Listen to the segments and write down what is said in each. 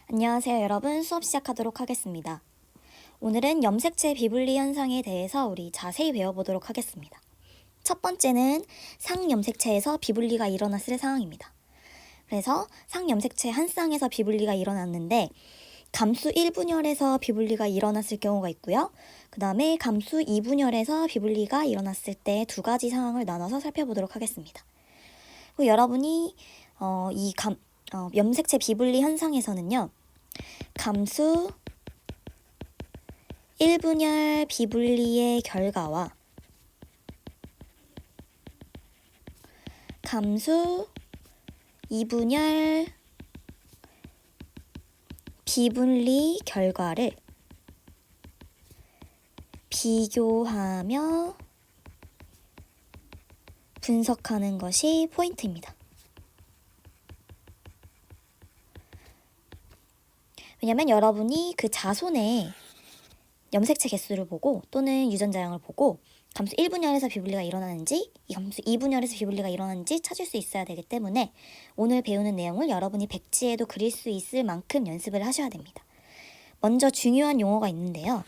안녕하세요 여러분, 수업 시작하도록 하겠습니다. 오늘은 염색체 비분리 현상에 대해서 우리 자세히 배워보도록 하겠습니다. 첫 번째는 상염색체에서 비분리가 일어났을 상황입니다. 그래서 상염색체 한 쌍에서 비분리가 일어났는데 감수 1분열에서 비분리가 일어났을 경우가 있고요. 그 다음에 감수 2분열에서 비분리가 일어났을 때 두 가지 상황을 나눠서 살펴보도록 하겠습니다. 그리고 여러분이 염색체 비분리 현상에서는요. 감수 1분열 비분리의 결과와 감수 2분열 비분리 결과를 비교하며 분석하는 것이 포인트입니다. 왜냐면 여러분이 그 자손의 염색체 개수를 보고 또는 유전자량을 보고 감수 1분열에서 비분리가 일어나는지 이 감수 2분열에서 비분리가 일어나는지 찾을 수 있어야 되기 때문에 오늘 배우는 내용을 여러분이 백지에도 그릴 수 있을 만큼 연습을 하셔야 됩니다. 먼저 중요한 용어가 있는데요.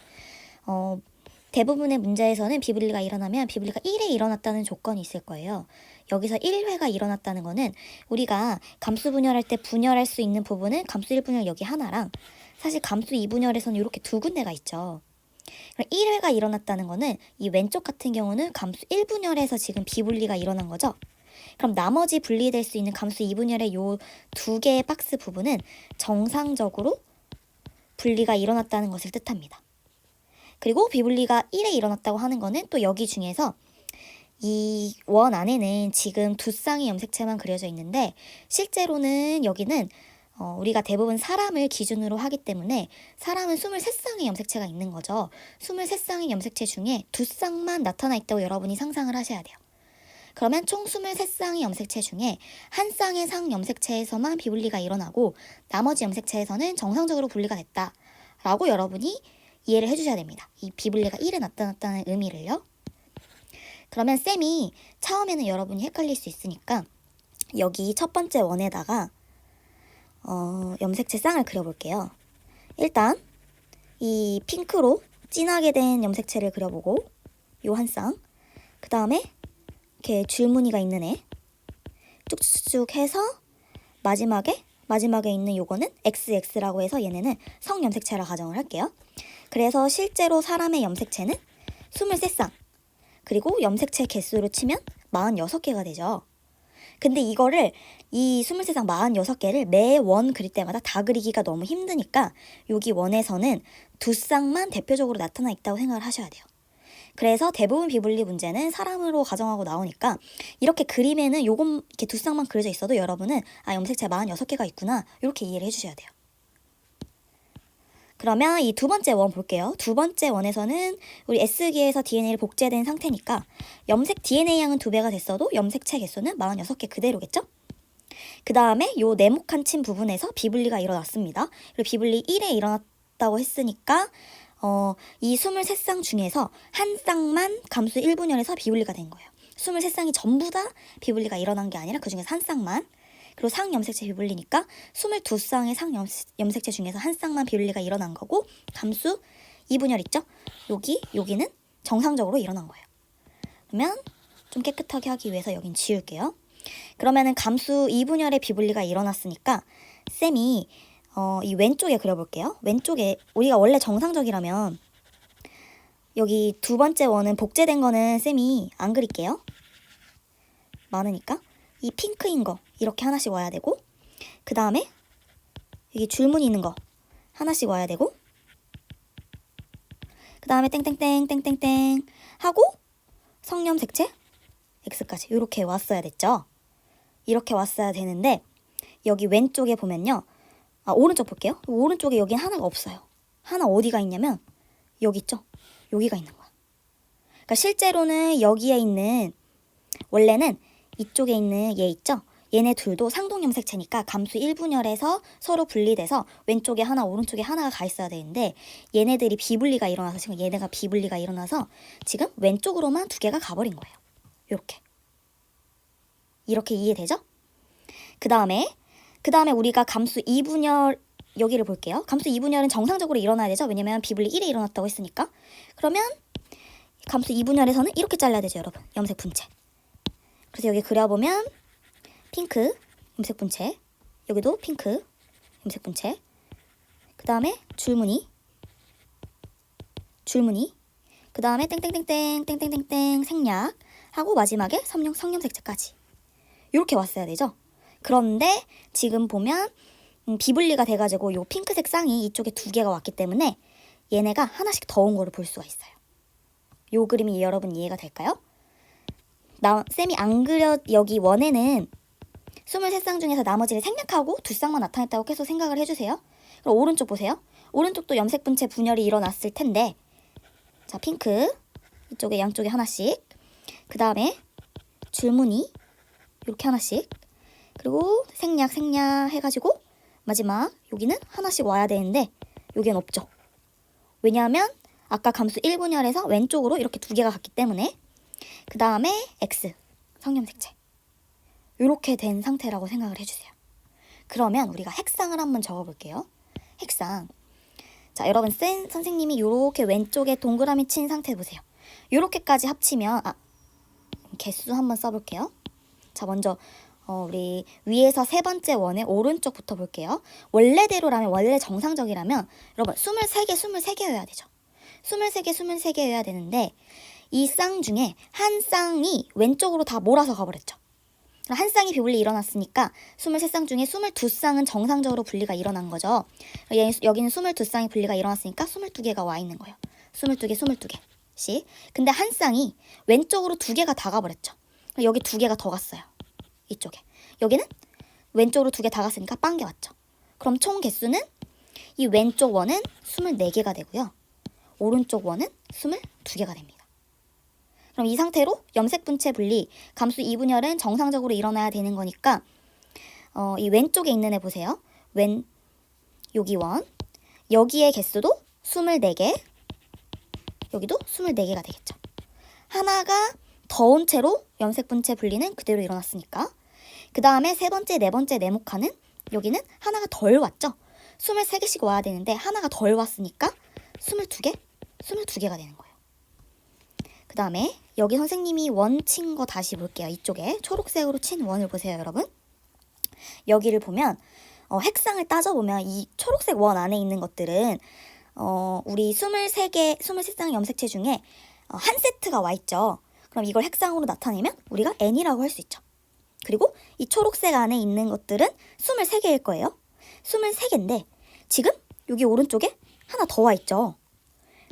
대부분의 문제에서는 비분리가 일어나면 비분리가 1회 일어났다는 조건이 있을 거예요. 여기서 1회가 일어났다는 거는 우리가 감수 분열할 때 분열할 수 있는 부분은 감수 1분열 여기 하나랑 사실 감수 2분열에서는 이렇게 두 군데가 있죠. 그럼 1회가 일어났다는 거는 이 왼쪽 같은 경우는 감수 1분열에서 지금 비분리가 일어난 거죠. 그럼 나머지 분리될 수 있는 감수 2분열의 요 두 개의 박스 부분은 정상적으로 분리가 일어났다는 것을 뜻합니다. 그리고 비분리가 1에 일어났다고 하는 거는 또 여기 중에서 이 원 안에는 지금 두 쌍의 염색체만 그려져 있는데 실제로는 여기는 우리가 대부분 사람을 기준으로 하기 때문에 사람은 23쌍의 염색체가 있는 거죠. 23쌍의 염색체 중에 두 쌍만 나타나 있다고 여러분이 상상을 하셔야 돼요. 그러면 총 23쌍의 염색체 중에 한 쌍의 상 염색체에서만 비분리가 일어나고 나머지 염색체에서는 정상적으로 분리가 됐다 라고 여러분이 이해를 해주셔야 됩니다. 이 비분리가 1에 나타났다는 의미를요. 그러면 쌤이 처음에는 여러분이 헷갈릴 수 있으니까 여기 첫 번째 원에다가 염색체 쌍을 그려볼게요. 일단 이 핑크로 진하게 된 염색체를 그려보고 요 한 쌍, 그 다음에 이렇게 줄무늬가 있는 애 쭉쭉쭉 해서 마지막에 있는 요거는 XX라고 해서 얘네는 성염색체라 가정을 할게요. 그래서 실제로 사람의 염색체는 23쌍, 그리고 염색체 개수로 치면 46개가 되죠. 근데 이거를 이 23쌍 46개를 매 원 그릴 때마다 다 그리기가 너무 힘드니까 여기 원에서는 두 쌍만 대표적으로 나타나 있다고 생각을 하셔야 돼요. 그래서 대부분 비분리 문제는 사람으로 가정하고 나오니까 이렇게 그림에는 요건 이렇게 두 쌍만 그려져 있어도 여러분은 염색체 46개가 있구나 이렇게 이해를 해주셔야 돼요. 그러면 이 두 번째 원 볼게요. 두 번째 원에서는 우리 S기에서 DNA를 복제된 상태니까 염색 DNA 양은 2배가 됐어도 염색체 개수는 46개 그대로겠죠? 그 다음에 요 네모칸 친 부분에서 비분리가 일어났습니다. 그리고 비분리 1에 일어났다고 했으니까 이 23쌍 중에서 한 쌍만 감수 1분열에서 비분리가 된 거예요. 23쌍이 전부 다 비분리가 일어난 게 아니라 그 중에서 한 쌍만. 그리고 상염색체 비분리니까 22쌍의 상염색체 중에서 한 쌍만 비분리가 일어난 거고 감수 2분열 있죠? 여기는 정상적으로 일어난 거예요. 그러면 좀 깨끗하게 하기 위해서 여긴 지울게요. 그러면은 감수 2분열의 비분리가 일어났으니까 쌤이 이 왼쪽에 그려볼게요. 왼쪽에 우리가 원래 정상적이라면 여기 두 번째 원은 복제된 거는 쌤이 안 그릴게요. 많으니까 이 핑크인 거 이렇게 하나씩 와야 되고 그 다음에 여기 줄무늬 있는 거 하나씩 와야 되고 그 다음에 땡땡땡 하고 성염색체 X까지 이렇게 왔어야 됐죠. 이렇게 왔어야 되는데 여기 왼쪽에 보면요. 오른쪽 볼게요. 오른쪽에 여기 하나가 없어요. 하나 어디가 있냐면 여기 있죠. 여기가 있는 거야. 그러니까 실제로는 여기에 있는 원래는 이쪽에 있는 얘 있죠. 얘네 둘도 상동염색체니까 감수 1분열에서 서로 분리돼서 왼쪽에 하나 오른쪽에 하나가 가 있어야 되는데 얘네들이 비분리가 일어나서 지금 얘네가 비분리가 일어나서 지금 왼쪽으로만 두 개가 가버린 거예요. 이렇게 이해되죠? 그 다음에 우리가 감수 2분열 여기를 볼게요. 감수 2분열은 정상적으로 일어나야 되죠. 왜냐면 비분리 1에 일어났다고 했으니까. 그러면 감수 2분열에서는 이렇게 잘라야 되죠, 여러분. 염색 분체. 그래서 여기 그려보면 핑크 염색 분체, 여기도 핑크 염색 분체, 그 다음에 줄무늬, 그 다음에 땡땡땡땡 생략 하고 마지막에 성염색체까지 이렇게 왔어야 되죠. 그런데 지금 보면 비분리가 돼가지고 요 핑크색 쌍이 이쪽에 2개가 왔기 때문에 얘네가 하나씩 더 온 거를 볼 수가 있어요. 요 그림이 여러분 이해가 될까요? 쌤이 안 그려 여기 원에는 23쌍 중에서 나머지를 생략하고 2쌍만 나타냈다고 계속 생각을 해주세요. 그럼 오른쪽 보세요. 오른쪽도 염색 분체 분열이 일어났을 텐데, 자, 핑크 이쪽에 양쪽에 하나씩, 그 다음에 줄무늬 이렇게 하나씩, 그리고 생략 해가지고 마지막 여기는 하나씩 와야 되는데 여기는 없죠. 왜냐하면 아까 감수 1분열에서 왼쪽으로 이렇게 2개가 갔기 때문에. 그 다음에 X 성염색체 이렇게 된 상태라고 생각을 해주세요. 그러면 우리가 핵상을 한번 적어볼게요. 핵상. 자, 여러분 선생님이 이렇게 왼쪽에 동그라미 친 상태 보세요. 이렇게까지 합치면 개수 한번 써볼게요. 자, 먼저 우리 위에서 3번째 원의 오른쪽부터 볼게요. 원래대로라면, 원래 정상적이라면 여러분 23개여야 되죠. 23개여야 되는데 이 쌍 중에 한 쌍이 왼쪽으로 다 몰아서 가버렸죠. 한 쌍이 비분리 일어났으니까 23쌍 중에 22쌍은 정상적으로 분리가 일어난 거죠. 여기는 22쌍이 분리가 일어났으니까 22개가 와 있는 거예요. 22개씩. 근데 한 쌍이 왼쪽으로 2개가 다 가버렸죠. 여기 2개가 더 갔어요. 이쪽에. 여기는 왼쪽으로 2개 다 갔으니까 빵개 왔죠. 그럼 총 개수는 이 왼쪽 원은 24개가 되고요. 오른쪽 원은 22개가 됩니다. 그럼 이 상태로 염색 분체 분리, 감수 2분열은 정상적으로 일어나야 되는 거니까 이 왼쪽에 있는 애 보세요. 여기 원, 여기의 개수도 24개, 여기도 24개가 되겠죠. 하나가 더 온 채로 염색 분체 분리는 그대로 일어났으니까. 그 다음에 3번째, 4번째 네모칸은 여기는 하나가 덜 왔죠. 23개씩 와야 되는데 하나가 덜 왔으니까 22개가 되는 거예요. 그 다음에 여기 선생님이 원 친 거 다시 볼게요. 이쪽에 초록색으로 친 원을 보세요, 여러분. 여기를 보면 핵상을 따져보면 이 초록색 원 안에 있는 것들은 우리 23쌍 염색체 중에 한 세트가 와 있죠. 그럼 이걸 핵상으로 나타내면 우리가 N이라고 할 수 있죠. 그리고 이 초록색 안에 있는 것들은 23개일 거예요. 23개인데 지금 여기 오른쪽에 하나 더 와 있죠.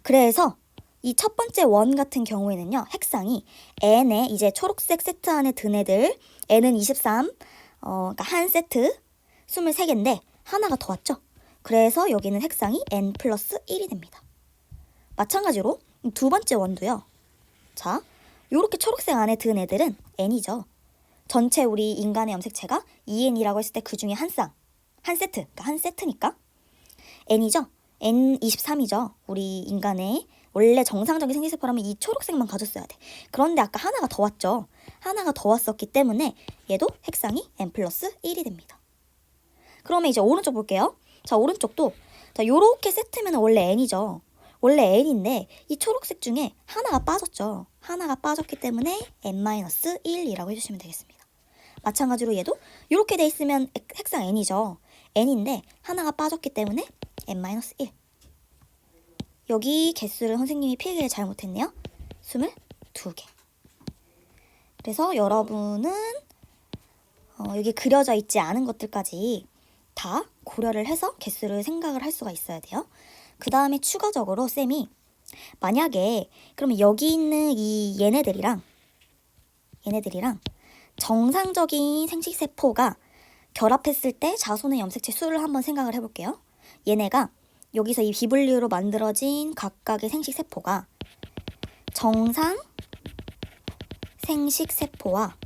그래서 이 첫 번째 원 같은 경우에는요, 핵상이 N에 이제 초록색 세트 안에 든 애들, N은 23, 그러니까 한 세트 23개인데 하나가 더 왔죠. 그래서 여기는 핵상이 N 플러스 1이 됩니다. 마찬가지로 두 번째 원도요. 자, 요렇게 초록색 안에 든 애들은 N이죠. 전체 우리 인간의 염색체가 2N이라고 했을 때 그 중에 한 세트, 그러니까 한 세트니까 N이죠. N23이죠. 우리 인간의 원래 정상적인 생리세포라면 이 초록색만 가졌어야 돼. 그런데 아까 하나가 더 왔죠. 하나가 더 왔었기 때문에 얘도 핵상이 N 플러스 1이 됩니다. 그러면 이제 오른쪽 볼게요. 자, 오른쪽도 자, 요렇게 세트면 원래 N이죠. 원래 N인데 이 초록색 중에 하나가 빠졌죠. 하나가 빠졌기 때문에 N-1이라고 해주시면 되겠습니다. 마찬가지로 얘도 이렇게 돼 있으면 핵상 N이죠. N인데 하나가 빠졌기 때문에 N-1. 여기 개수를 선생님이 필기를 잘못했네요. 22개. 그래서 여러분은 여기 그려져 있지 않은 것들까지 다 고려를 해서 개수를 생각을 할 수가 있어야 돼요. 그 다음에 추가적으로 쌤이 만약에 그러면 여기 있는 이 얘네들이랑 정상적인 생식세포가 결합했을 때 자손의 염색체 수를 한번 생각을 해볼게요. 얘네가 여기서 이 비분리로 만들어진 각각의 생식세포가 정상 생식세포와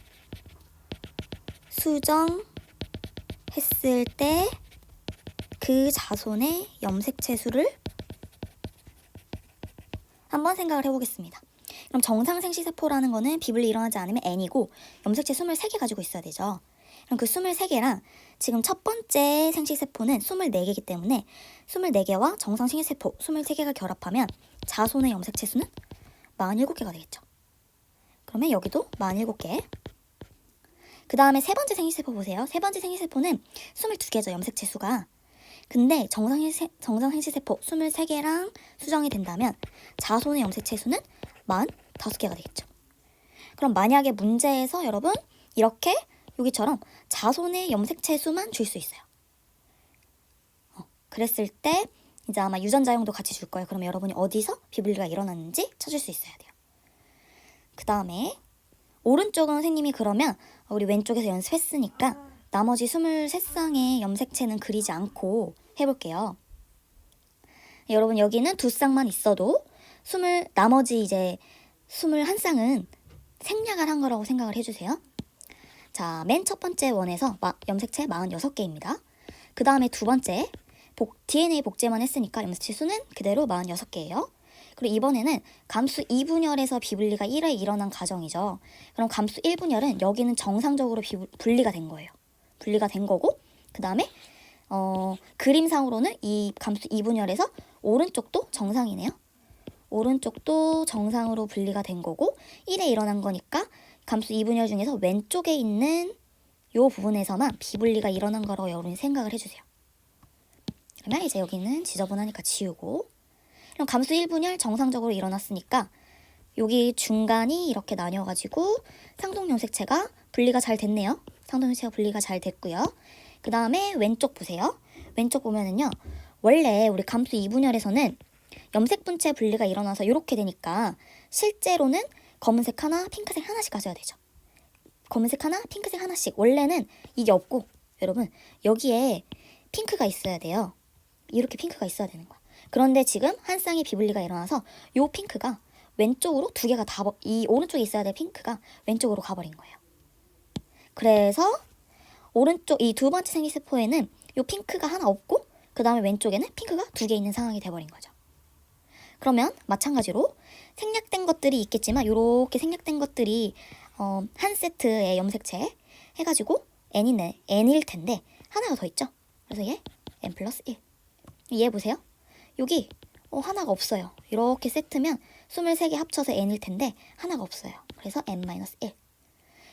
수정했을 때 그 자손의 염색체 수를 한번 생각을 해보겠습니다. 그럼 정상 생식세포라는 거는 비분리 일어나지 않으면 N이고 염색체 23개 가지고 있어야 되죠. 그럼 그 23개랑 지금 첫 번째 생식세포는 24개이기 때문에 24개와 정상 생식세포 23개가 결합하면 자손의 염색체 수는 47개가 되겠죠. 그러면 여기도 47개. 그 다음에 세 번째 생식세포 보세요. 세 번째 생식세포는 22개죠, 염색체 수가. 근데 정상 생식세포 23개랑 수정이 된다면 자손의 염색체 수는 45개가 되겠죠. 그럼 만약에 문제에서 여러분 이렇게 여기처럼 자손의 염색체 수만 줄 수 있어요. 그랬을 때 이제 아마 유전자형도 같이 줄 거예요. 그러면 여러분이 어디서 비분리가 일어났는지 찾을 수 있어야 돼요. 그 다음에 오른쪽은 선생님이 그러면 우리 왼쪽에서 연습했으니까 나머지 23쌍의 염색체는 그리지 않고 해볼게요. 여러분 여기는 2쌍만 있어도 나머지 이제 21쌍은 생략을 한 거라고 생각을 해주세요. 자, 맨 첫 번째 원에서 염색체 46개입니다. 그 다음에 두 번째 DNA 복제만 했으니까 염색체 수는 그대로 46개예요. 그리고 이번에는 감수 2분열에서 비분리가 1회 일어난 과정이죠. 그럼 감수 1분열은 여기는 정상적으로 분리가 된 거예요. 분리가 된 거고 그 다음에 그림상으로는 이 감수 2분열에서 오른쪽도 정상이네요. 오른쪽도 정상으로 분리가 된 거고 1회 일어난 거니까 감수 2분열 중에서 왼쪽에 있는 이 부분에서만 비분리가 일어난 거라고 여러분이 생각을 해주세요. 그러면 이제 여기는 지저분하니까 지우고, 그럼 감수 1분열 정상적으로 일어났으니까 여기 중간이 이렇게 나뉘어가지고 상동염색체가 분리가 잘 됐네요. 상동염색체가 분리가 잘 됐고요. 그 다음에 왼쪽 보세요. 왼쪽 보면은요, 원래 우리 감수 2분열에서는 염색분체 분리가 일어나서 이렇게 되니까 실제로는 검은색 하나, 핑크색 하나씩 가져야 되죠. 검은색 하나, 핑크색 하나씩. 원래는 이게 없고 여러분 여기에 핑크가 있어야 돼요. 이렇게 핑크가 있어야 되는 거야. 그런데 지금 한 쌍의 비분리가 일어나서 이 핑크가 왼쪽으로 두 개가 다, 이 오른쪽에 있어야 될 핑크가 왼쪽으로 가버린 거예요. 그래서 오른쪽 이 두 번째 생기세포에는 이 핑크가 하나 없고 그 다음에 왼쪽에는 핑크가 두 개 있는 상황이 돼버린 거죠. 그러면 마찬가지로 생략된 것들이 있겠지만 이렇게 생략된 것들이 한 세트의 염색체 해가지고 n일 텐데 하나가 더 있죠. 그래서 얘 n 플러스 1. 얘 보세요. 여기 하나가 없어요. 이렇게 세트면 23개 합쳐서 n일 텐데 하나가 없어요. 그래서 n-1.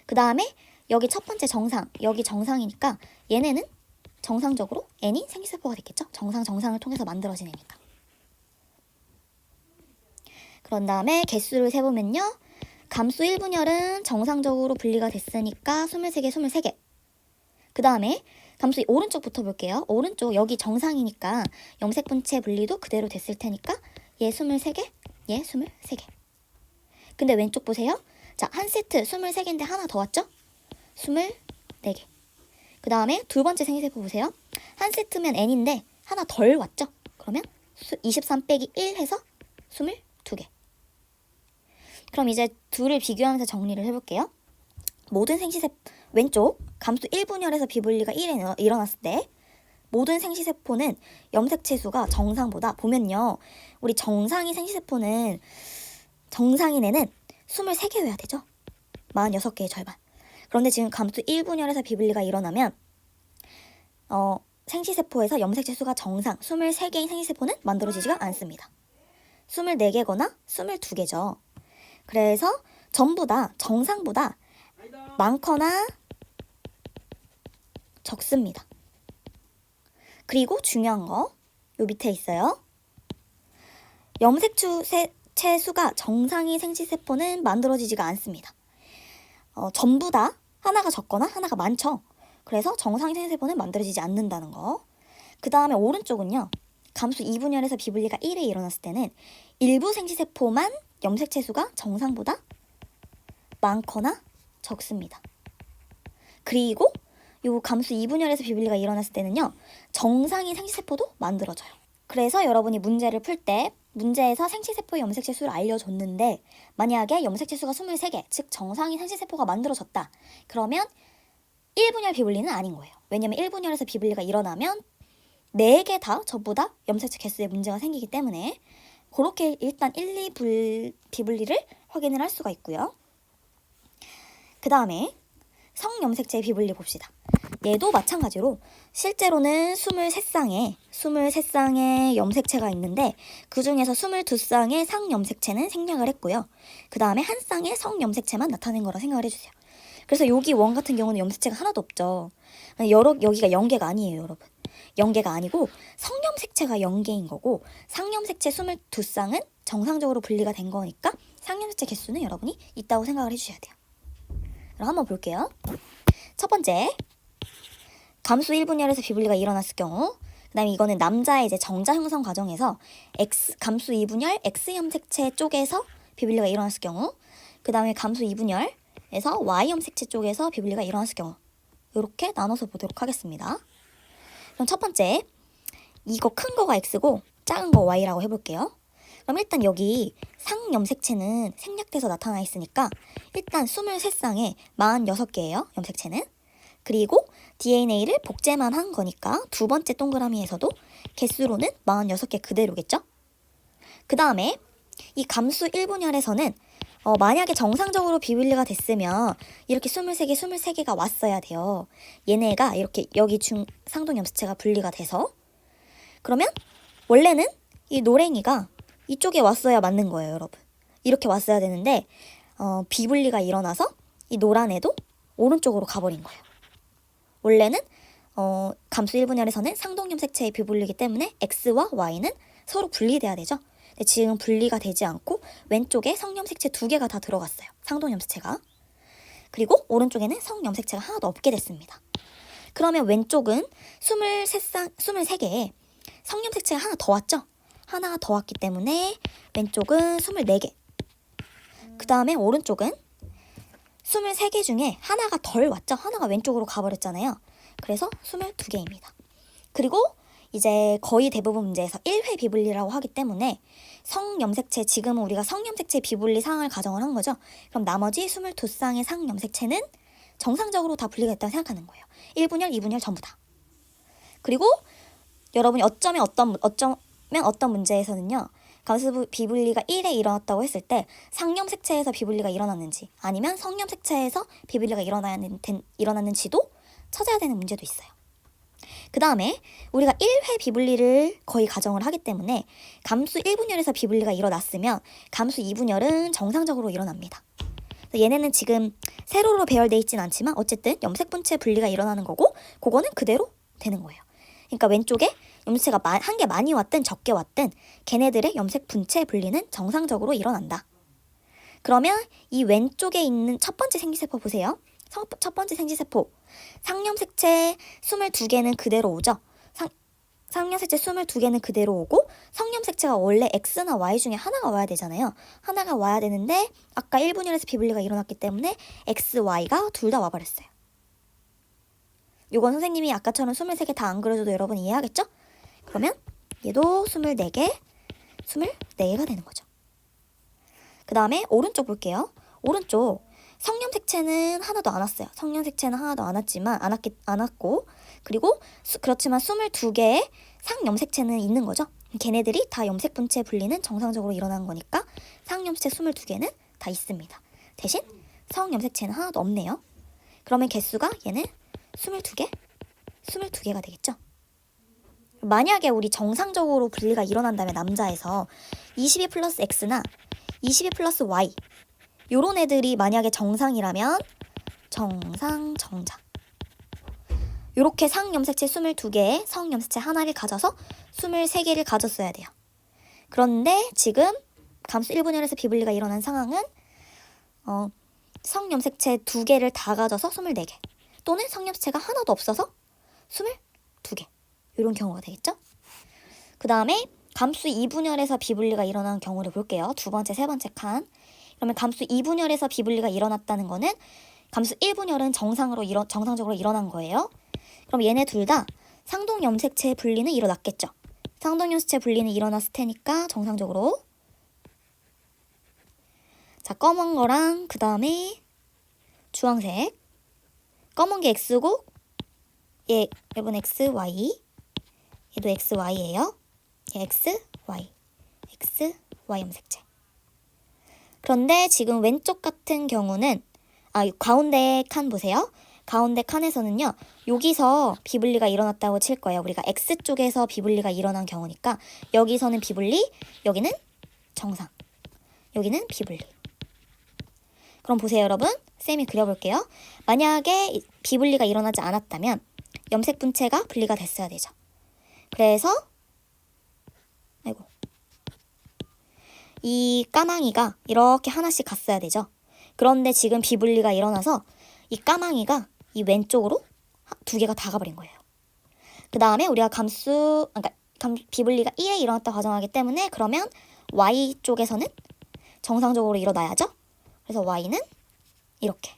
그 다음에 여기 첫 번째 정상, 여기 정상이니까 얘네는 정상적으로 n이 생기세포가 됐겠죠. 정상을 통해서 만들어진 애니까. 그런 다음에 개수를 세보면요. 감수 1분열은 정상적으로 분리가 됐으니까 23개. 그 다음에 감수 오른쪽부터 볼게요. 오른쪽 여기 정상이니까 염색분체 분리도 그대로 됐을 테니까 얘 23개, 얘 23개. 근데 왼쪽 보세요. 자, 한 세트 23개인데 하나 더 왔죠? 24개. 그 다음에 두 번째 생기세포 보세요. 한 세트면 n인데 하나 덜 왔죠? 그러면 23 빼기 1 해서 22개. 그럼 이제 둘을 비교하면서 정리를 해볼게요. 모든 생시세포, 왼쪽 감수 1분열에서 비분리가 1에 일어났을 때 모든 생시세포는 염색체 수가 정상보다, 보면요, 우리 정상인 생시세포는 정상인 애는 23개여야 되죠. 46개의 절반. 그런데 지금 감수 1분열에서 비분리가 일어나면 생시세포에서 염색체 수가 정상 23개인 생시세포는 만들어지지가 않습니다. 24개거나 22개죠. 그래서 전부 다 정상보다 많거나 적습니다. 그리고 중요한 거, 요 밑에 있어요. 염색체 수가 정상인 생시세포는 만들어지지가 않습니다. 전부 다 하나가 적거나 하나가 많죠. 그래서 정상인 생시세포는 만들어지지 않는다는 거. 그 다음에 오른쪽은요. 감수 2분열에서 비분리가 1에 일어났을 때는 일부 생시세포만 염색체 수가 정상보다 많거나 적습니다. 그리고 요 감수 2분열에서 비분리가 일어났을 때는요. 정상인 생시세포도 만들어져요. 그래서 여러분이 문제를 풀 때 문제에서 생시세포의 염색체 수를 알려줬는데 만약에 염색체 수가 23개, 즉 정상인 생시세포가 만들어졌다. 그러면 1분열 비분리는 아닌 거예요. 왜냐면 1분열에서 비분리가 일어나면 4개 다 전부 다 염색체 개수에 문제가 생기기 때문에 그렇게 일단 1, 2 비분리를 확인을 할 수가 있고요. 그 다음에 성염색체의 비분리 봅시다. 얘도 마찬가지로 실제로는 23쌍의 염색체가 있는데 그 중에서 22쌍의 상염색체는 생략을 했고요. 그 다음에 한 쌍의 성염색체만 나타낸 거라 생각을 해주세요. 그래서 여기 원 같은 경우는 염색체가 하나도 없죠. 여기가 0개가 아니에요, 여러분. 0개가 아니고 성염색체가 0개인 거고 상염색체 22쌍은 정상적으로 분리가 된 거니까 상염색체 개수는 여러분이 있다고 생각을 해주셔야 돼요. 그럼 한번 볼게요. 첫 번째, 감수 1분열에서 비분리가 일어났을 경우, 그 다음에 이거는 남자의 이제 정자 형성 과정에서 감수 2분열 X염색체 쪽에서 비분리가 일어났을 경우, 그 다음에 감수 2분열에서 Y염색체 쪽에서 비분리가 일어났을 경우, 이렇게 나눠서 보도록 하겠습니다. 그럼 첫 번째, 이거 큰 거가 X고 작은 거 Y라고 해볼게요. 그럼 일단 여기 상염색체는 생략돼서 나타나 있으니까 일단 23쌍에 46개예요, 염색체는. 그리고 DNA를 복제만 한 거니까 두 번째 동그라미에서도 개수로는 46개 그대로겠죠? 그 다음에 이 감수 1분열에서는 만약에 정상적으로 비분리가 됐으면 이렇게 23개가 왔어야 돼요. 얘네가 이렇게 여기 상동 염색체가 분리가 돼서 그러면 원래는 이 노랭이가 이쪽에 왔어야 맞는 거예요, 여러분. 이렇게 왔어야 되는데 비분리가 일어나서 이 노란 애도 오른쪽으로 가버린 거예요. 원래는 감수 1분열에서는 상동 염색체의 비분리이기 때문에 X와 Y는 서로 분리돼야 되죠. 근데 지금 분리가 되지 않고 왼쪽에 성염색체 2개가 다 들어갔어요. 상동 염색체가. 그리고 오른쪽에는 성염색체가 하나도 없게 됐습니다. 그러면 왼쪽은 23개에 성염색체가 하나 더 왔죠? 하나가 더 왔기 때문에 왼쪽은 24개. 그 다음에 오른쪽은 23개 중에 하나가 덜 왔죠? 하나가 왼쪽으로 가버렸잖아요. 그래서 22개입니다. 그리고 이제 거의 대부분 문제에서 1회 비분리라고 하기 때문에 성염색체, 지금은 우리가 성염색체 비분리 상황을 가정을 한 거죠. 그럼 나머지 22쌍의 상염색체는 정상적으로 다 분리가 됐다고 생각하는 거예요. 1분열, 2분열 전부 다. 그리고 여러분이 어쩌면 어떤 문제에서는요. 감수 비분리가 1에 일어났다고 했을 때 상염색체에서 비분리가 일어났는지 아니면 성염색체에서 비분리가 일어났는지도 찾아야 되는 문제도 있어요. 그 다음에 우리가 1회 비분리를 거의 가정을 하기 때문에 감수 1분열에서 비분리가 일어났으면 감수 2분열은 정상적으로 일어납니다. 얘네는 지금 세로로 배열돼 있진 않지만 어쨌든 염색분체 분리가 일어나는 거고 그거는 그대로 되는 거예요. 그러니까 왼쪽에 염색체가 한 개 많이 왔든 적게 왔든 걔네들의 염색 분체 분리는 정상적으로 일어난다. 그러면 이 왼쪽에 있는 첫 번째 생기세포 보세요. 첫 번째 생기세포. 상염색체 22개는 그대로 오죠. 상염색체 22개는 그대로 오고 성염색체가 원래 X나 Y 중에 하나가 와야 되잖아요. 하나가 와야 되는데 아까 1분열에서 비분리가 일어났기 때문에 X, Y가 둘 다 와버렸어요. 요건 선생님이 아까처럼 23개 다 안 그려줘도 여러분 이해하겠죠? 그러면 얘도 24개가 되는 거죠. 그 다음에 오른쪽 볼게요. 오른쪽 성염색체는 하나도 안 왔어요. 성염색체는 하나도 안 왔고 그리고 그렇지만 22개의 상염색체는 있는 거죠. 걔네들이 다 염색분체 분리는 정상적으로 일어난 거니까 상염색체 22개는 다 있습니다. 대신 성염색체는 하나도 없네요. 그러면 개수가 얘는 22개가 되겠죠. 만약에 우리 정상적으로 분리가 일어난다면 남자에서 22 플러스 X나 22 플러스 Y 요런 애들이 만약에 정상이라면 정자 요렇게 상염색체 22개에 성염색체 하나를 가져서 23개를 가졌어야 돼요. 그런데 지금 감수 1분열에서 비분리가 일어난 상황은 성염색체 2개를 다 가져서 24개 또는 성염색체가 하나도 없어서 22개 이런 경우가 되겠죠. 그 다음에 감수 2분열에서 비분리가 일어난 경우를 볼게요. 두 번째, 세 번째 칸. 그러면 감수 2분열에서 비분리가 일어났다는 거는 감수 1분열은 정상적으로 일어난 거예요. 그럼 얘네 둘 다 상동 염색체 분리는 일어났겠죠. 상동 염색체 분리는 일어났을 테니까 정상적으로. 자, 검은 거랑 그 다음에 주황색. 검은 게 X고 얘 여러분 XY 얘도 XY예요. 얘 XY 염색체. 그런데 지금 왼쪽 같은 경우는 가운데 칸 보세요. 가운데 칸에서는요. 여기서 비분리가 일어났다고 칠 거예요. 우리가 X쪽에서 비분리가 일어난 경우니까 여기서는 비분리, 여기는 정상, 여기는 비분리. 그럼 보세요, 여러분. 쌤이 그려볼게요. 만약에 비분리가 일어나지 않았다면 염색 분체가 분리가 됐어야 되죠. 그래서 이 까망이가 이렇게 하나씩 갔어야 되죠. 그런데 지금 비분리가 일어나서 이 까망이가 이 왼쪽으로 2개가 다 가버린 거예요. 그 다음에 우리가 비분리가 1에 일어났다고 가정하기 때문에 그러면 Y쪽에서는 정상적으로 일어나야죠. 그래서 Y는 이렇게.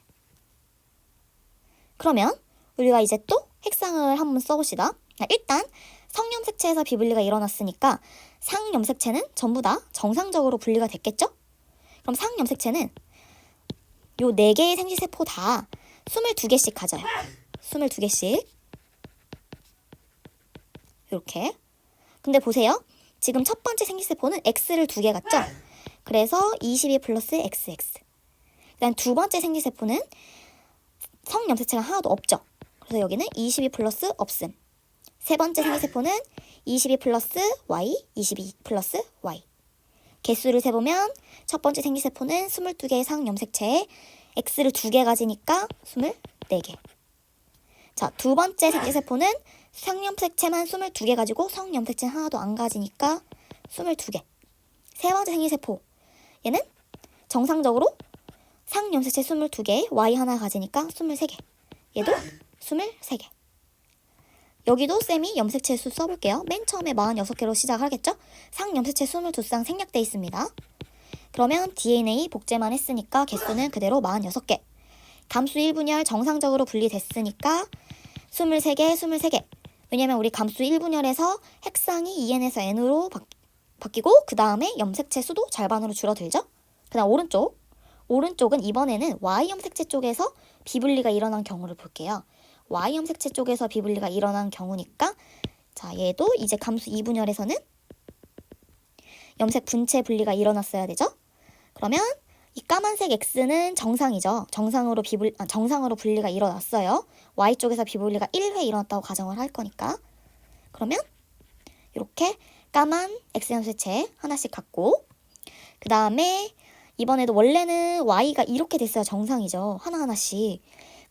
그러면 우리가 이제 또 핵상을 한번 써봅시다. 일단 성염색체에서 비분리가 일어났으니까 상염색체는 전부 다 정상적으로 분리가 됐겠죠? 그럼 상염색체는 요 4개의 생지세포 다 22개씩 가져요. 22개씩. 이렇게. 근데 보세요. 지금 첫 번째 생지세포는 X를 2개 갔죠? 그래서 22 플러스 XX. 그다음 두 번째 생지세포는 성염색체가 하나도 없죠? 그래서 여기는 22 플러스 없음. 세 번째 생지세포는 22 플러스 Y, 22 플러스 Y. 개수를 세보면 첫 번째 생지세포는 22개의 상염색체에 X를 2개 가지니까 24개. 자, 두 번째 생지세포는 상염색체만 22개 가지고 성염색체 하나도 안 가지니까 22개. 세 번째 생지세포. 얘는 정상적으로 상염색체 22개, Y 하나 가지니까 23개. 얘도 23개. 여기도 쌤이 염색체 수 써볼게요. 맨 처음에 46개로 시작하겠죠? 상염색체 22쌍 생략돼 있습니다. 그러면 DNA 복제만 했으니까 개수는 그대로 46개. 감수 1분열 정상적으로 분리됐으니까 23개, 23개. 왜냐면 우리 감수 1분열에서 핵상이 2n에서 n으로 바뀌고 그 다음에 염색체 수도 절반으로 줄어들죠? 그 다음 오른쪽은 이번에는 Y염색체 쪽에서 비분리가 일어난 경우를 볼게요. Y염색체 쪽에서 비분리가 일어난 경우니까 자, 얘도 이제 감수 2분열에서는 염색 분체 분리가 일어났어야 되죠? 그러면 이 까만색 X는 정상이죠. 정상으로 분리가 일어났어요. Y쪽에서 비분리가 1회 일어났다고 가정을 할 거니까. 그러면 이렇게 까만 X염색체 하나씩 갖고 그 다음에 이번에도 원래는 Y가 이렇게 됐어야 정상이죠. 하나하나씩.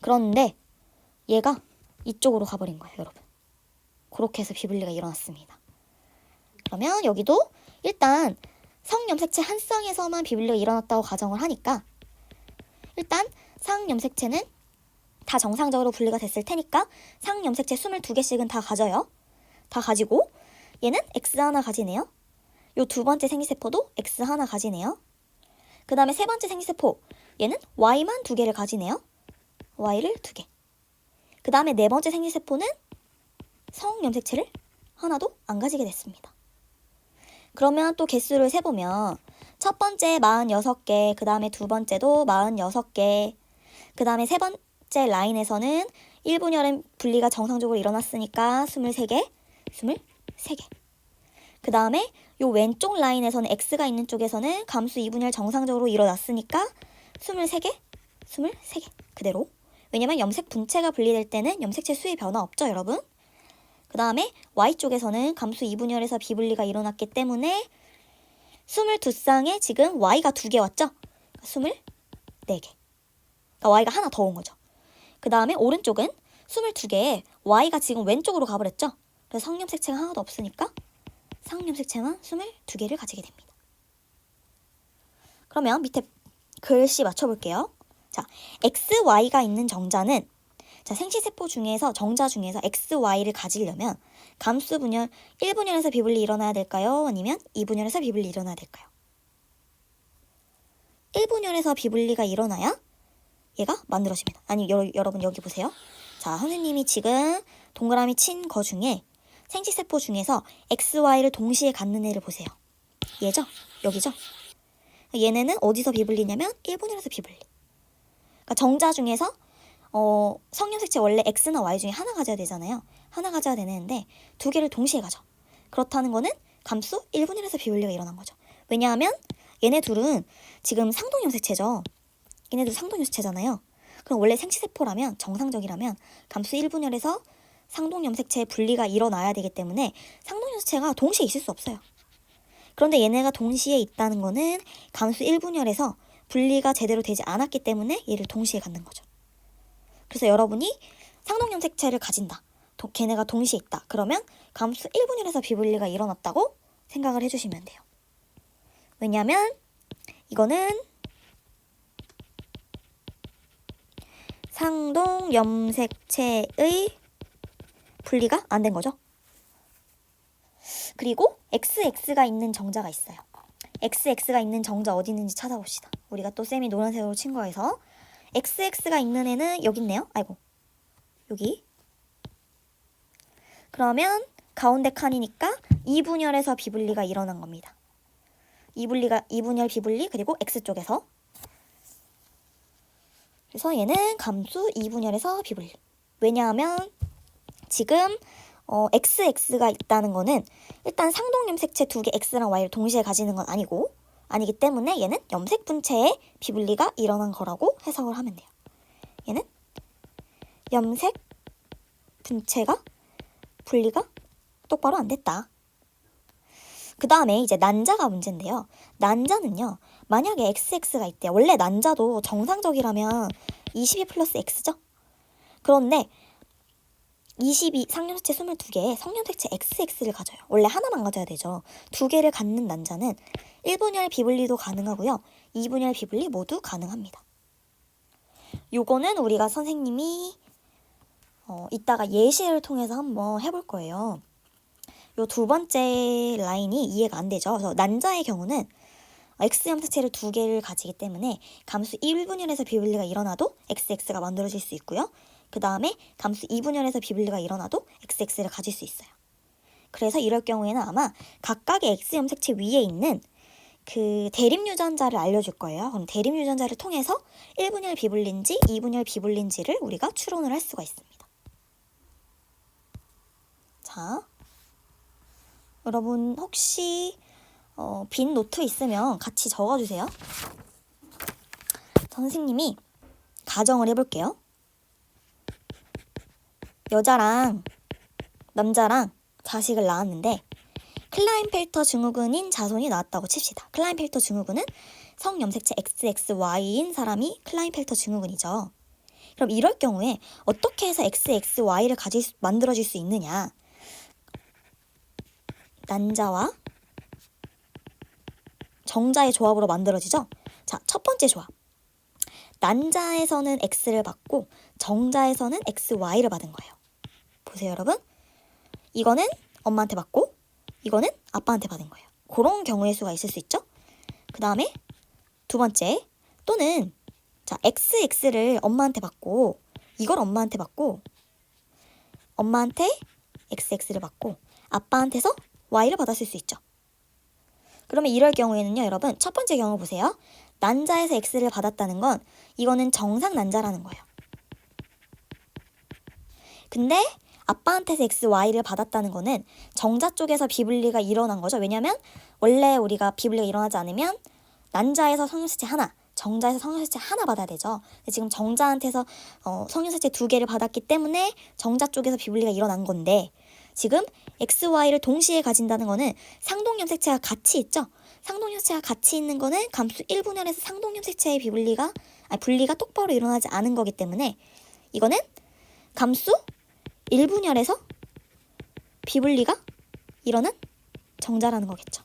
그런데 얘가 이쪽으로 가버린 거예요, 여러분. 그렇게 해서 비분리가 일어났습니다. 그러면 여기도 일단 성염색체 한 쌍에서만 비분리가 일어났다고 가정을 하니까 일단 상염색체는 다 정상적으로 분리가 됐을 테니까 상염색체 22개씩은 다 가져요. 다 가지고 얘는 X 하나 가지네요. 요 두 번째 생지세포도 X 하나 가지네요. 그 다음에 세 번째 생지세포 얘는 Y만 2개를 가지네요. Y를 2개. 그 다음에 네 번째 생지세포는 성염색체를 하나도 안 가지게 됐습니다. 그러면 또 개수를 세보면 첫 번째 46개, 그 다음에 두 번째도 46개, 그 다음에 세 번째 라인에서는 1분열은 분리가 정상적으로 일어났으니까 23개, 23개. 그 다음에 요 왼쪽 라인에서는 X가 있는 쪽에서는 감수 2분열 정상적으로 일어났으니까 23개, 23개. 그대로. 왜냐면 염색 분체가 분리될 때는 염색체 수의 변화 없죠, 여러분? 그 다음에 Y쪽에서는 감수 2분열에서 비분리가 일어났기 때문에 22쌍에 지금 Y가 2개 왔죠? 24개. 그러니까 Y가 하나 더 온 거죠. 그 다음에 오른쪽은 22개에 Y가 지금 왼쪽으로 가버렸죠? 그래서 성염색체가 하나도 없으니까 상염색체만 22개를 가지게 됩니다. 그러면 밑에 글씨 맞춰볼게요. 자, XY가 있는 정자는 자, 생시세포 중에서 정자 중에서 XY를 가지려면 감수 분열 1분열에서 비분리 일어나야 될까요? 아니면 2분열에서 비분리 일어나야 될까요? 1분열에서 비분리가 일어나야 얘가 만들어집니다. 아니 여러분 여기 보세요. 자, 선생님이 지금 동그라미 친 거 중에 생시세포 중에서 XY를 동시에 갖는 애를 보세요. 얘죠? 여기죠? 얘네는 어디서 비분리냐면 1분열에서 비분리. 그러니까 정자 중에서 성염색체 원래 X나 Y 중에 하나 가져야 되잖아요. 하나 가져야 되는데 2개를 동시에 가져. 그렇다는 거는 감수 1분열에서 비분리가 일어난 거죠. 왜냐하면 얘네 둘은 지금 상동염색체죠. 얘네들 상동염색체잖아요. 그럼 원래 생체세포라면 정상적이라면 감수 1분열에서 상동염색체의 분리가 일어나야 되기 때문에 상동염색체가 동시에 있을 수 없어요. 그런데 얘네가 동시에 있다는 거는 감수 1분열에서 분리가 제대로 되지 않았기 때문에 얘를 동시에 갖는 거죠. 그래서 여러분이 상동염색체를 가진다. 걔네가 동시에 있다. 그러면 감수 1분열에서 비분리가 일어났다고 생각을 해주시면 돼요. 왜냐하면 이거는 상동염색체의 분리가 안 된 거죠. 그리고 XX가 있는 정자가 있어요. XX가 있는 정자 어디 있는지 찾아봅시다. 우리가 또 쌤이 노란색으로 친 거에서 XX가 있는 애는 여기 있네요. 아이고, 여기. 그러면 가운데 칸이니까 2분열에서 비분리가 일어난 겁니다. 2분열 비분리 그리고 X쪽에서. 그래서 얘는 감수 2분열에서 비분리. 왜냐하면 지금 XX가 있다는 거는 일단 상동염색체 두 개 X랑 Y를 동시에 가지는 건 아니기 때문에 얘는 염색분체의 비분리가 일어난 거라고 해석을 하면 돼요. 얘는 염색분체가 분리가 똑바로 안 됐다. 그 다음에 이제 난자가 문제인데요. 난자는요. 만약에 XX가 있대요. 원래 난자도 정상적이라면 22 플러스 X죠? 그런데 상염색체 22개에 성염색체 XX를 가져요. 원래 하나만 가져야 되죠. 두 개를 갖는 난자는 1분열 비분리도 가능하고요. 2분열 비분리 모두 가능합니다. 요거는 우리가 선생님이 이따가 예시를 통해서 한번 해볼 거예요. 요 두 번째 라인이 이해가 안 되죠. 그래서 난자의 경우는 X염색체를 두 개를 가지기 때문에 감수 1분열에서 비분리가 일어나도 XX가 만들어질 수 있고요. 그 다음에 감수 2분열에서 비분리가 일어나도 XX를 가질 수 있어요. 그래서 이럴 경우에는 아마 각각의 X염색체 위에 있는 그 대립유전자를 알려줄 거예요. 그럼 대립유전자를 통해서 1분열 비분리인지 2분열 비분리인지를 우리가 추론을 할 수가 있습니다. 자, 여러분 혹시 빈 노트 있으면 같이 적어주세요. 선생님이 가정을 해볼게요. 여자랑 남자랑 자식을 낳았는데 클라인펠터 증후군인 자손이 나왔다고 칩시다. 클라인펠터 증후군은 성염색체 XXY인 사람이 클라인펠터 증후군이죠. 그럼 이럴 경우에 어떻게 해서 XXY를 만들어질 수 있느냐? 난자와 정자의 조합으로 만들어지죠. 자, 첫 번째 조합. 난자에서는 X를 받고 정자에서는 XY를 받은 거예요. 보세요, 여러분. 이거는 엄마한테 받고 이거는 아빠한테 받은 거예요. 그런 경우의 수가 있을 수 있죠. 그 다음에 두 번째, 또는 자 XX를 엄마한테 받고 이걸 엄마한테 받고 엄마한테 XX를 받고 아빠한테서 Y를 받았을 수 있죠. 그러면 이럴 경우에는요, 여러분 첫 번째 경우 보세요. 난자에서 X를 받았다는 건 이거는 정상 난자라는 거예요. 근데 아빠한테서 XY를 받았다는 거는 정자 쪽에서 비분리가 일어난 거죠. 왜냐면 원래 우리가 비분리가 일어나지 않으면 난자에서 성염색체 하나, 정자에서 성염색체 하나 받아야 되죠. 근데 지금 정자한테서 성염색체 두 개를 받았기 때문에 정자 쪽에서 비분리가 일어난 건데 지금 XY를 동시에 가진다는 거는 상동염색체가 같이 있죠. 상동염색체가 같이 있는 거는 감수 1분열에서 상동염색체의 분리가 똑바로 일어나지 않은 거기 때문에 이거는 감수 1분열에서 비분리가 일어난 정자라는 거겠죠.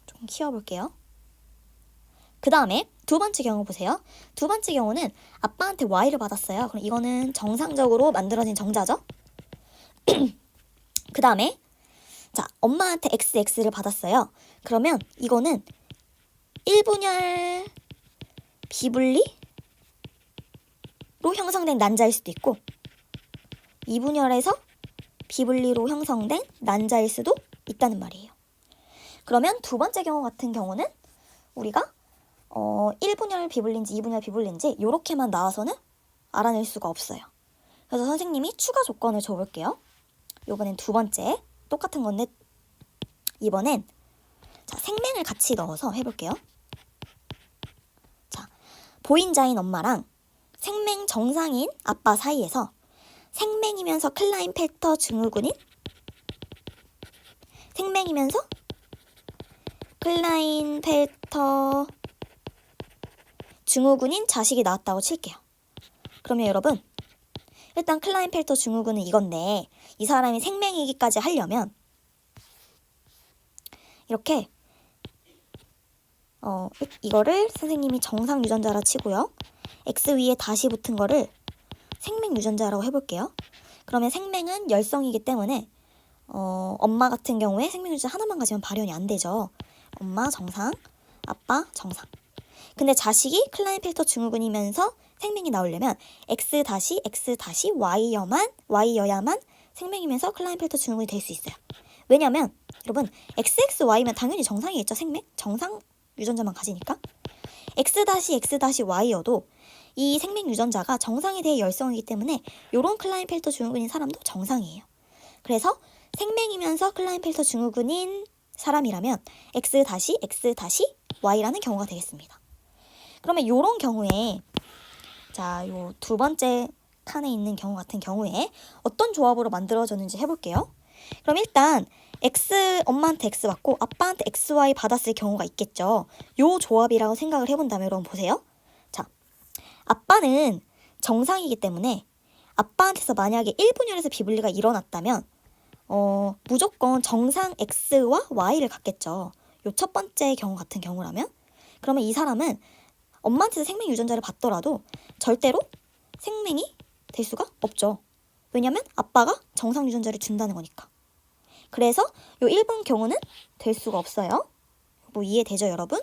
좀 키워볼게요. 그 다음에 두 번째 경우 보세요. 두 번째 경우는 아빠한테 Y를 받았어요. 그럼 이거는 정상적으로 만들어진 정자죠. 그 다음에 자 엄마한테 XX를 받았어요. 그러면 이거는 1분열 비분리로 형성된 난자일 수도 있고 2분열에서 비분리로 형성된 난자일 수도 있다는 말이에요. 그러면 두 번째 경우 같은 경우는 우리가 1분열 비분리인지 2분열 비분리인지 이렇게만 나와서는 알아낼 수가 없어요. 그래서 선생님이 추가 조건을 줘볼게요. 이번엔 두 번째 똑같은 건데 이번엔 자 생맹을 같이 넣어서 해볼게요. 자 보인자인 엄마랑 생맹 정상인 아빠 사이에서 생맹이면서 클라인펠터 증후군인 생맹이면서 클라인펠터 증후군인 자식이 나왔다고 칠게요. 그러면 여러분, 일단 클라인펠터 증후군은 이건데 이 사람이 생맹이기까지 하려면 이렇게 이거를 선생님이 정상 유전자라 치고요. X 위에 다시 붙은 거를 생맹 유전자라고 해볼게요. 그러면 생맹은 열성이기 때문에 엄마 같은 경우에 생맹 유전자 하나만 가지면 발현이 안 되죠. 엄마 정상, 아빠 정상. 근데 자식이 클라인펠터 증후군이면서 생맹이 나오려면 X여야만 생맹이면서 클라인펠터 증후군이 될 수 있어요. 왜냐면 여러분 XXY면 당연히 정상이겠죠. 생맹? 정상 유전자만 가지니까. X-Y여도 이 생맹 유전자가 정상에 대해 열성이기 때문에 이런 클라인펠터 증후군인 사람도 정상이에요. 그래서 생맹이면서 클라인펠터 증후군인 사람이라면 X-X-Y라는 경우가 되겠습니다. 그러면 이런 경우에 자, 요 두 번째 칸에 있는 경우 같은 경우에 어떤 조합으로 만들어졌는지 해볼게요. 그럼 일단 엄마한테 X 받고 아빠한테 XY 받았을 경우가 있겠죠. 요 조합이라고 생각을 해본다면 여러분 보세요. 자, 아빠는 정상이기 때문에 아빠한테서 만약에 1분열에서 비분리가 일어났다면 무조건 정상 X와 Y를 갖겠죠. 요 첫 번째 경우 같은 경우라면 그러면 이 사람은 엄마한테서 생맹 유전자를 받더라도 절대로 생맹이 될 수가 없죠. 왜냐면 아빠가 정상 유전자를 준다는 거니까. 그래서 요 1번 경우는 될 수가 없어요. 뭐 이해되죠, 여러분?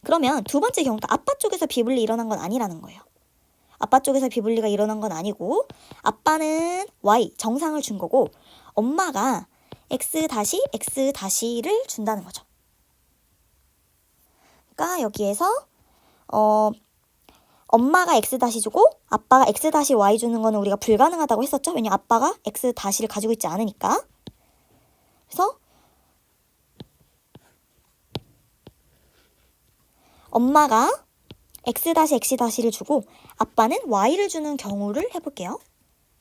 그러면 두 번째 경우, 아빠 쪽에서 비분리 일어난 건 아니라는 거예요. 아빠 쪽에서 비분리가 일어난 건 아니고 아빠는 Y, 정상을 준 거고 엄마가 X-X-를 준다는 거죠. 그러니까 여기에서 엄마가 X- 주고 아빠가 X-Y 주는 거는 우리가 불가능하다고 했었죠. 왜냐면 아빠가 X-를 가지고 있지 않으니까. 그래서 엄마가 X-X-를 주고 아빠는 Y를 주는 경우를 해볼게요.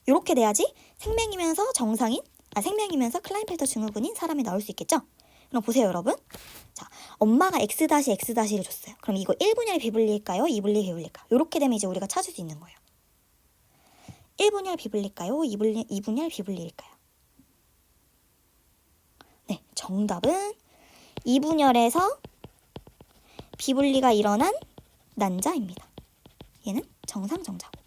이렇게 돼야지 생명이면서 생명이면서 클라인펠터 증후군인 사람이 나올 수 있겠죠. 그럼 보세요, 여러분. 자, 엄마가 X-X-를 줬어요. 그럼 이거 1분열 비분리일까요? 2분리 비분리일까요? 이렇게 되면 이제 우리가 찾을 수 있는 거예요. 1분열 비분리일까요? 2분열 비분리일까요? 네, 정답은 2분열에서 비분리가 일어난 난자입니다. 얘는 정상정자고.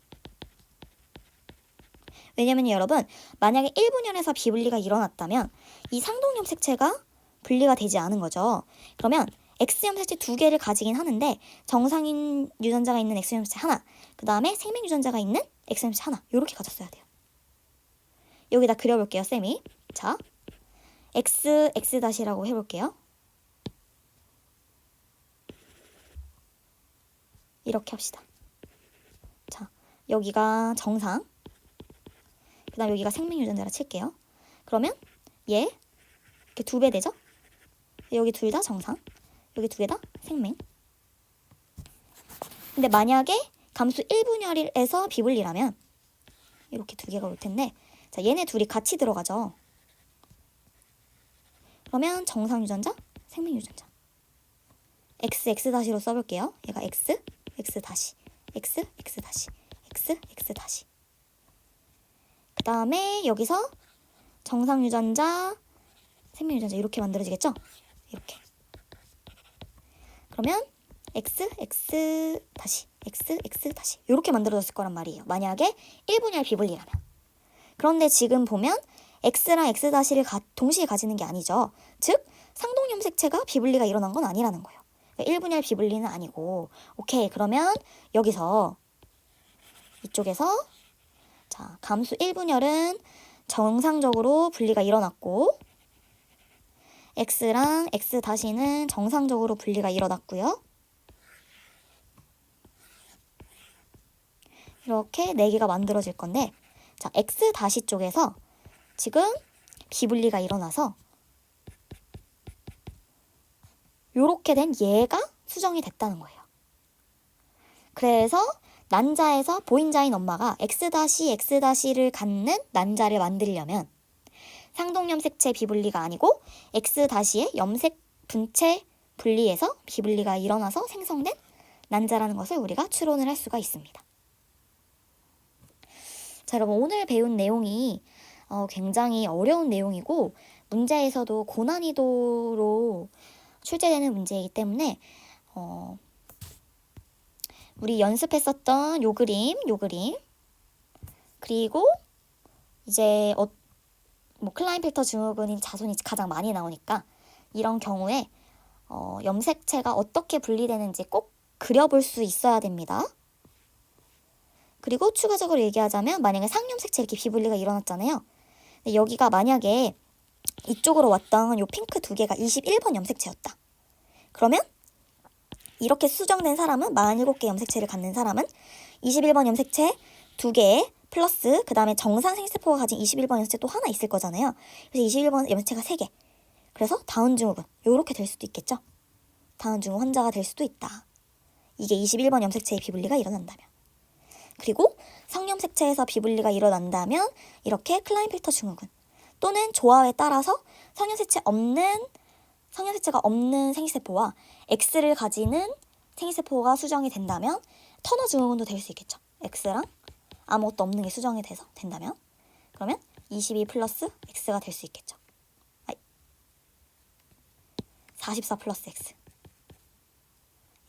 왜냐면 여러분, 만약에 1분열에서 비분리가 일어났다면 이 상동염색체가 분리가 되지 않은 거죠. 그러면 X염색체 2개를 가지긴 하는데 정상인 유전자가 있는 X염색체 하나, 그 다음에 생명 유전자가 있는 X염색체 하나, 이렇게 가졌어야 돼요. 여기다 그려볼게요, 쌤이. 자, XX-라고 해볼게요. 이렇게 합시다. 자, 여기가 정상, 그 다음 여기가 생명 유전자라 칠게요. 그러면 얘 이렇게 2배 되죠? 여기 둘 다 정상, 여기 2개 다 생명. 근데 만약에 감수 1분열에서 비분리라면 이렇게 2개가 올 텐데, 자, 얘네 둘이 같이 들어가죠. 그러면 정상 유전자, 생명 유전자. XX-로 써볼게요. 얘가 X, X-, X, X-, X, X-. 그 다음에 여기서 정상 유전자, 생명 유전자 이렇게 만들어지겠죠? 이렇게. 그러면 X, X-, X, X-. 이렇게 만들어졌을 거란 말이에요. 만약에 1분열 비분리라면. 그런데 지금 보면 X랑 X-를 동시에 가지는 게 아니죠. 즉, 상동염색체가 비분리가 일어난 건 아니라는 거예요. 1분열 비분리는 아니고. 오케이, 그러면 여기서 이쪽에서 자, 감수 1분열은 정상적으로 분리가 일어났고 X랑 X-는 정상적으로 분리가 일어났고요. 이렇게 4개가 만들어질 건데, 자, X- 쪽에서 지금 비분리가 일어나서 요렇게 된 얘가 수정이 됐다는 거예요. 그래서 난자에서 보인자인 엄마가 X-X'를 갖는 난자를 만들려면 상동염색체 비분리가 아니고 X-의 염색 분체 분리에서 비분리가 일어나서 생성된 난자라는 것을 우리가 추론을 할 수가 있습니다. 자, 여러분 오늘 배운 내용이 굉장히 어려운 내용이고 문제에서도 고난이도로 출제되는 문제이기 때문에 우리 연습했었던 요 그림 그리고 이제 클라인 필터 증후군인 자손이 가장 많이 나오니까 이런 경우에 염색체가 어떻게 분리되는지 꼭 그려볼 수 있어야 됩니다. 그리고 추가적으로 얘기하자면 만약에 상염색체 이렇게 비분리가 일어났잖아요. 근데 여기가 만약에 이쪽으로 왔던 요 핑크 두 개가 21번 염색체였다. 그러면 이렇게 수정된 사람은 47개 염색체를 갖는 사람은 21번 염색체 2개 플러스 그 다음에 정상 생세포가 가진 21번 염색체 또 하나 있을 거잖아요. 그래서 21번 염색체가 3개. 그래서 다운 증후군 요렇게 될 수도 있겠죠. 다운 증후 환자가 될 수도 있다. 이게 21번 염색체의 비분리가 일어난다면. 그리고 성염색체에서 비분리가 일어난다면 이렇게 클라인필터 증후군 또는 조합에 따라서 성염색체가 없는 생기세포와 X를 가지는 생기세포가 수정이 된다면 터너 증후군도 될 수 있겠죠. X랑 아무것도 없는 게 수정이 돼서 된다면 그러면 22 플러스 X가 될 수 있겠죠. 44 플러스 X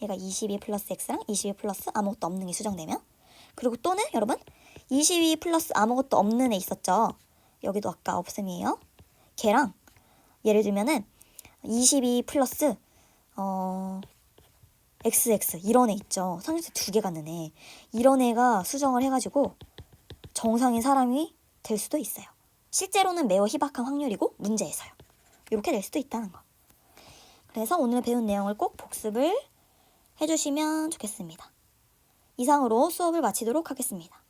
얘가 22 플러스 X랑 22 플러스 아무것도 없는 게 수정되면 그리고 또는 여러분 22 플러스 아무것도 없는 애 있었죠. 여기도 아까 없음이에요. 걔랑 예를 들면은 22 플러스 XX 이런 애 있죠. 성형색 2개 갖는 애. 이런 애가 수정을 해가지고 정상인 사람이 될 수도 있어요. 실제로는 매우 희박한 확률이고 문제에서요. 이렇게 될 수도 있다는 거. 그래서 오늘 배운 내용을 꼭 복습을 해주시면 좋겠습니다. 이상으로 수업을 마치도록 하겠습니다.